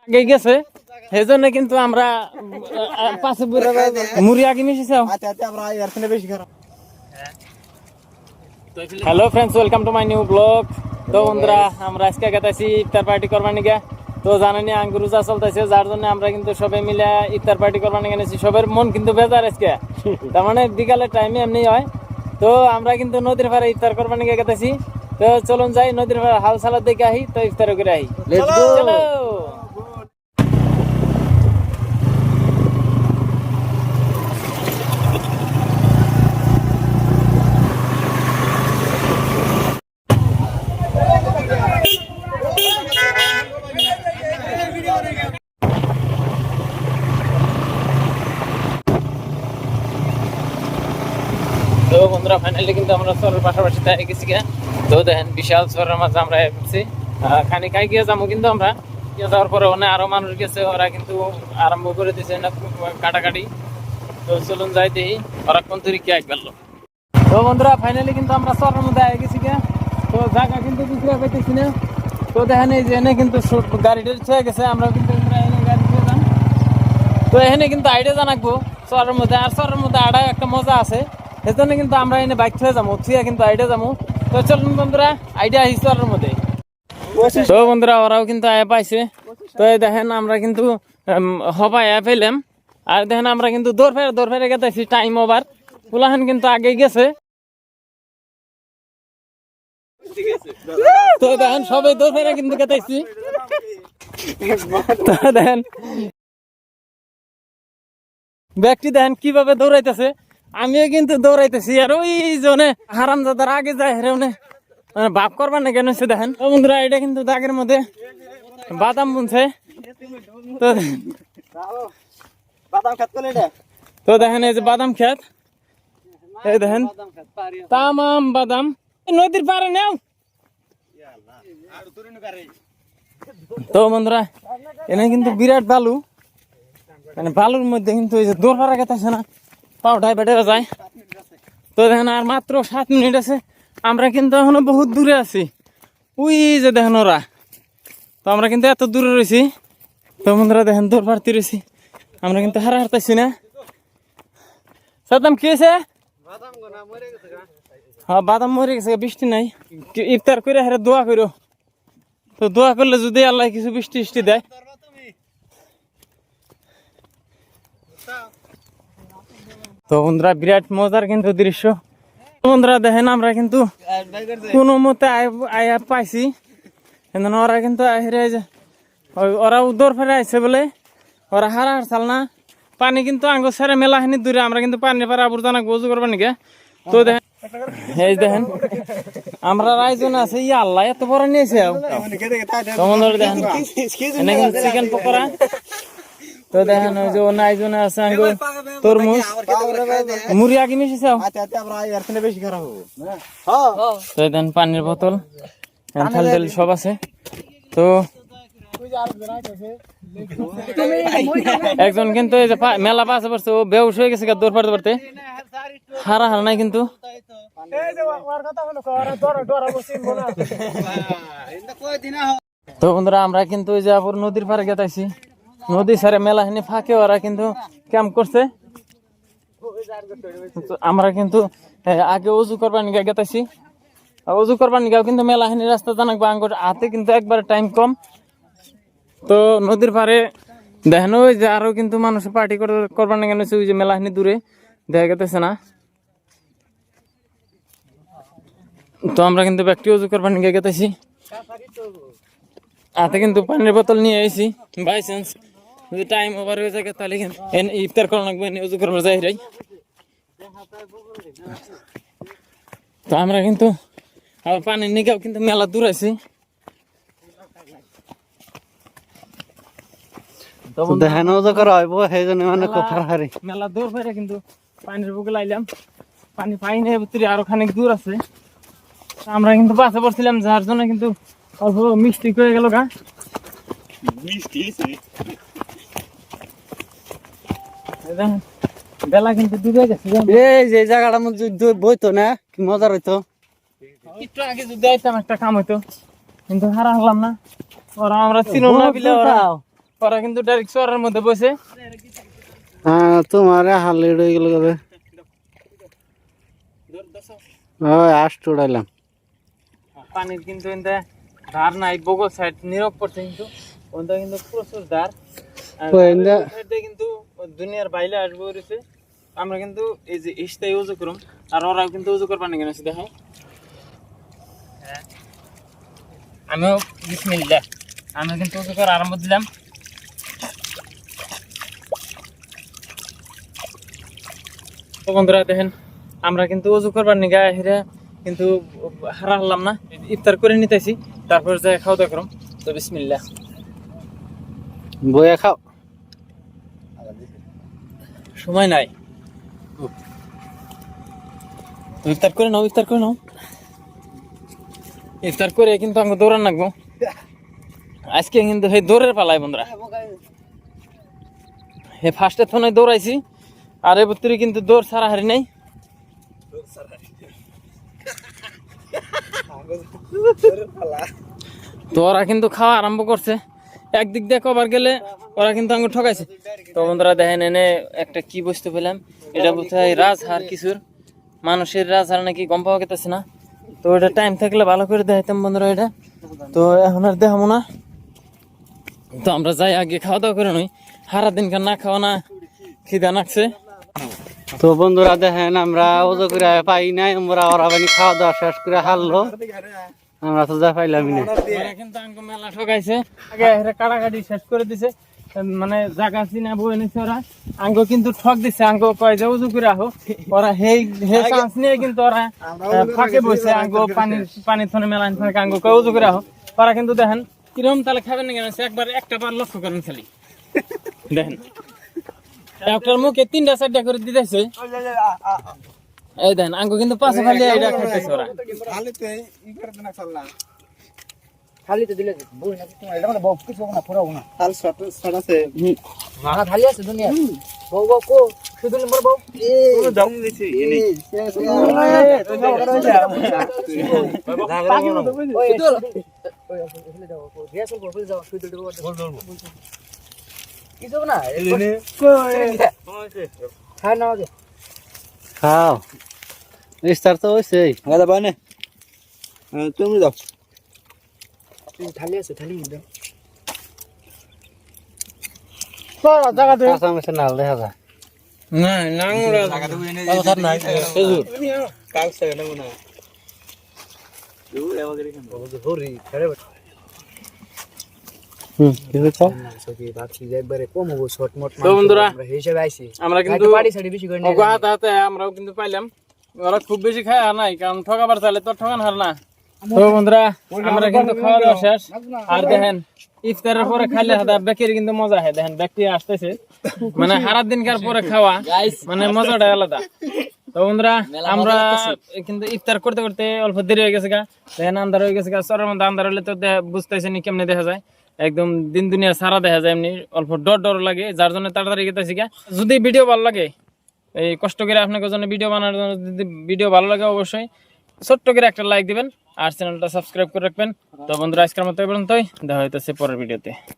আগে গেছে সেজন্য কিন্তু আমরা পাশে মুড়ি আগে মিশিয়েছি। Hello friends, welcome to my new blog. তো বন্ধুরা, আমরা আজকে গেতেছি ইফতার পার্টি করবার নিকে। তো জানেনি আঙ্গুর রোজা চলতেছে, যার জন্য আমরা কিন্তু সবাই মিলে ইফতার পার্টি করবার নিকে এনেছি। সবার মন কিন্তু বেজার আজকে, তার মানে বিকালের টাইমে এমনি হয়। তো আমরা কিন্তু নদীর পাড়ে ইফতার করবার নিকে গেতেছি। তো চলুন যাই নদীর পাড়ে হাল সালাদ দেখে আহি, তো ইফতার করে আহি। চলো। তো বন্ধুরা, ফাইনালি কিন্তু আমরা শহরের পাশাপাশি দাঁড়িয়ে গেছি। তো দেখেন বিশাল শহরের মাঝে আমরা এসেছি। খানি খাই গিয়ে যাবো, কিন্তু আমরা গিয়ে যাওয়ার পরে অনেক আরো মানুষ গেছে, ওরা কিন্তু আরম্ভ করে দিয়েছে না কাটাকাটি। তো চলুন যাই দেখি ওরা কোন তরিকে এক গেল। তো বন্ধুরা, ফাইনালি কিন্তু আমরা শহরের মধ্যে আগে গেছি। তো জায়গা কিন্তু বুঝতে পাইতেছি না। তো দেখেন এই যে এনে কিন্তু গাড়িটা ছুঁয়ে গেছে, আমরা কিন্তু গাড়ি ছুঁয়ে যান। তো এখানে কিন্তু আইডিয়া জানাকবো শহরের মধ্যে, আর শহরের মধ্যে আড়াই একটা মজা আছে। সেজন্য কিন্তু আমরা এনে বাইক ছুঁয়ে যাবো, ছুঁয়ে কিন্তু আইডিয়া যাবো। তো চলুন বন্ধুরা, আইডিয়া আসি শহরের মধ্যে। তো বন্ধুরা, ওরাও কিন্তু আয়া পাইছে। তো এই দেখেন আমরা কিন্তু হবা আয়া পেলাম। আর দেখেন আমরা কিন্তু দৌড় ফেরে গেতেছি, টাইম ওভার। পুলাহান কিন্তু আগে গেছে। তো দেখেন সবাই দৌড় ফেরে কিন্তু গেতেছি। তো দেখেন ব্যক্তি দেখেন কিভাবে দৌড়াইতেছে, আমিও কিন্তু দৌড়াইতেছি। আর ওই জনে হারামজাদার আগে যায় হেরে ভাব করবার না কেন হচ্ছে দেখেন। বন্ধুরা, এটা কিন্তু দাগের মধ্যে বাদাম বুনছে। তো দেখেন এই যে বাদাম ক্ষেত, এই দেখেন তামাম বাদাম নদীর পাড়ে নেও। তো বন্ধুরা, এনে কিন্তু বিরাট বালু, মানে বালুর মধ্যে কিন্তু এই যে দৌড় পাড়া গেছে না, পাউডায় বেড়ে যায়। তো দেখেন আর মাত্র 7 মিনিট আছে, আমরা কিন্তু এখনো বহুত দূরে আছি। ওই যে দেখেন ওরা, তো আমরা কিন্তু এত দূরে রয়েছি। তো বন্ধুরা দেখেন দৌড় পাড়তে রয়েছি, আমরা কিন্তু হারতেছি না। সাদাম কি হয়েছে? হ্যাঁ, বাদাম মরে গেছে, বৃষ্টি নাই। ইফতার করে হারে দোয়া করো। তো দোয়া করলে যদি আল্লাহ কিছু বৃষ্টি টিষ্টি দেয়। তো বন্ধুরা, বিরাট মজার কিন্তু দৃশ্য। বন্ধুরা দেখেন আমরা কিন্তু কোনো মতে আয়া পাইছি, কিন্তু ওরা কিন্তু ওরা উদ্দর ফেরে আইছে বলে ওরা হারার চাল না। পানি কিন্তু আঙ্গুর সারে মেলা হানি দূরে, আমরা কিন্তু পানির পাড়া আবর্জনা গোজু করবার নাকি। তো দেখেন এই দেখেন আমরা রাইজন আছে, ইয়া আল্লাহ এত বড় নিয়েছে। দেখেন চিকেন পকোড়া। তো দেখেন ওই যে নাইজন আছে আঙ্গুর, তরমুজ, মুড়ি আগে মিশিয়েছে। তো দেখেন পানির বোতল, থাল তেল সব আছে। তো একজন কিন্তু এই যে মেলা পাশে পড়ছে, ও বেউস হয়ে গেছে দৌড় পাড়তে পারতে, হারা হারা নাই কিন্তু। তো বন্ধুরা, আমরা কিন্তু ওই যে নদীর পাড়ে গেতাইছি, নদী সারে মেলা হানি ফাঁকে ওরা কিন্তু ক্যাম্প করছে। আমরা কিন্তু আগে উজু করবার নিয়ে গেতাইছি, উজু করবার নিয়ে কিন্তু মেলা হানি রাস্তা জানাকবো আঙ্গুর হাতে কিন্তু একবার টাইম কম। তো নদীর পাড়ে দেখেন ওই যে আরো কিন্তু মানুষ পার্টি করবার না কেন, ওই যে মেলাহানি দূরে দেখা গেতেছে না। তো আমরা কিন্তু ব্যক্তি উজু করবার নিয়ে গেতেছি, হাতে কিন্তু পানির বোতল নিয়ে আইছি। বাই চান্স যদি টাইম ওভার হয়ে যায় তাহলে ইফতার করা লাগবে, উজু করবার যাই। তো আমরা কিন্তু আবার পানির নিকেও কিন্তু মেলা দূর আছি। মেলা দূর ফেরে কিন্তু পানির বুকে লাইলাম, পানি পাইনি ভিতরে আরো খানিক দূর আছে। আমরা কিন্তু বাসে পড়ছিলাম, যার জন্য কিন্তু অল্প মিষ্টি করে গেল গা। বেলা কিন্তু ডুবে গেছে। এই যে জায়গাটার মধ্যে বইতো না, কি মজা হইতো। একটু আগে যদি আইতাম একটা কাম হইতো, কিন্তু হারা হলাম না। ওরা আমরা চিনো না বিলে ওরা কিন্তু ডাইরেক্ট চরের মধ্যে বসে। হ্যাঁ তোমার হালে উড়ে গেল কবে ওই আষ্ট উড়াইলাম পানির কিন্তু এনতে ধার নাই, বগল সাইড নীরব পড়ছে, কিন্তু ওনটা কিন্তু প্রচুর ধার। আর ওই এনটা সাইডে কিন্তু দুনিয়ার বাইরে আসবে রয়েছে। আমরা কিন্তু এই যে ইস্তাই উজু করুম, আর ওরাও কিন্তু উজু করবার না কেন দেখো। আমিও বিসমিল্লাহ, আমি কিন্তু উজু করা আরম্ভ দিলাম। তো বন্ধুরা দেখেন, আমরা কিন্তু উজু করবার নিগা হেরা কিন্তু হারা হলাম না, ইফতার করে নিতেছি, তারপর যাই খাওয়া দাওয়া করুম। তো বিসমিল্লাহ, বইয়া খাও সময় নাই। তো ইফতার করে নাও, ইফতার করে নাও। ইফতার করে কিন্তু আমাকে দৌড়ান লাগবো আজকে, কিন্তু সেই দৌড়ের পালাই বন্ধুরা। হে ফার্স্টে থনে দৌড়াইছি, আর এ ভিতরে কিন্তু দৌড় সারা হারি নাই। তো ওরা কিন্তু খাওয়া আরম্ভ করছে, একদিক দিয়ে কবার গেলে ওরা কিন্তু আঙুর ঠকাইছে। তো বন্ধুরা দেখেন, এনে একটা কি বস্তু পেলাম, এটা বলতে রাজহার কিছুর, মানুষের রাজহার নাকি গম পাওয়া গেতেছে না। তো এটা টাইম থাকলে ভালো করে দেখাইতাম বন্ধুরা এটা, তো এখন আর দেখাবো না। তো আমরা যাই আগে খাওয়া দাওয়া করে নই, সারা দিন না খাওয়া না খিদা নাকছে। তো বন্ধুরা দেখেন আমরা ওজো করে পাই নাই, আমরা ওরা বানি খাওয়া দাওয়া শেষ করে হারলো, আমরা তো যা পাইলামই না। ওরা কিন্তু আঙ্গো মেলা ঠকাইছে, আগে এরা কাটাকাটি শেষ করে দিছে, মানে জায়গা চিনা বয়ে নিছে ওরা। আঙ্গো কিন্তু ঠক দিছে, আঙ্গো কয় যে উজু করে আহো, ওরা হেই চান্স নিয়ে কিন্তু ওরা ফাঁকে বসে আঙ্গো পানির থনে মেলা নিছে, আঙ্গো কয় উজু করে আহো। ওরা কিন্তু দেখেন কিরকম তাহলে খাবেন না কেন, একবার একটা বার লক্ষ্য করেন খালি দেখেন, একটার মুখে 3টা-4টা করে দিতেছে। এই দেখেন আঙ্গো কিন্তু পাশে খালি এটা খাইতেছে ওরা। খালি তো দিলে বই না তোমার এটা মানে বউ কিছু না পুরাও না হাল শট আছে না খালি আছে দুনিয়া বউ বউ কো শুধু নম্বর বউ তো দাও দিছি এনে ওই তো ওই এখানে যাও রিহার্সাল করতে যাও শুধু দেবো কিছু না এনে খায় না আগে খাও স্টার তো হইছে গাদা বানে তুমি দাও থালি আছে থালি দাও সারা জায়গা দে আসামে নাল দেখা যায় না নাঙ্গুরা জায়গা তো এনে কথা নাই খেজুর কাল সে না না তুই এবারে কেন বলছো হরি ছেড়ে কি হচ্ছে সকি বাকি একবারে কম হবো শর্ট মোট তো বন্ধুরা আমরা হিসেবে আইছি আমরা কিন্তু বাড়ি সাইডে বেশি করে ওগো হাতে আমরাও কিন্তু পাইলাম, ওরা খুব বেশি খায় আর নাই, কারণ ঠকাবার চাইলে তো ঠকান হার না। তো বন্ধুরা আমরা কিন্তু খাওয়া দাওয়া শেষ, আর দেখেন ইফতারের পরে খাইলে হাদা বেকের কিন্তু মজা হয়, দেখেন ব্যক্তি আসতেছে, মানে সারা দিনকার পরে খাওয়া মানে মজাটা আলাদা। তো বন্ধুরা আমরা কিন্তু ইফতার করতে করতে অল্প দেরি হয়ে গেছে গা, দেখেন আন্ধার হয়ে গেছে গা, চরের মধ্যে আন্ধার হলে তো বুঝতেছেন কেমনে দেখা যায়, একদম দিন দুনিয়া সারা দেখা যায়, এমনি অল্প ডর লাগে, যার জন্য তাড়াতাড়ি গেতেছি গা। যদি ভিডিও ভালো লাগে, এই কষ্ট করে আপনাকে জন্য ভিডিও বানানোর জন্য যদি ভিডিও ভালো লাগে অবশ্যই ছোট্ট করে একটা লাইক দিবেন, আর চ্যানেলটা সাবস্ক্রাইব করে রাখবেন। তো বন্ধুরা আজকের মতো এই পর্যন্তই, দেখা হইতেছে পরের ভিডিওতে।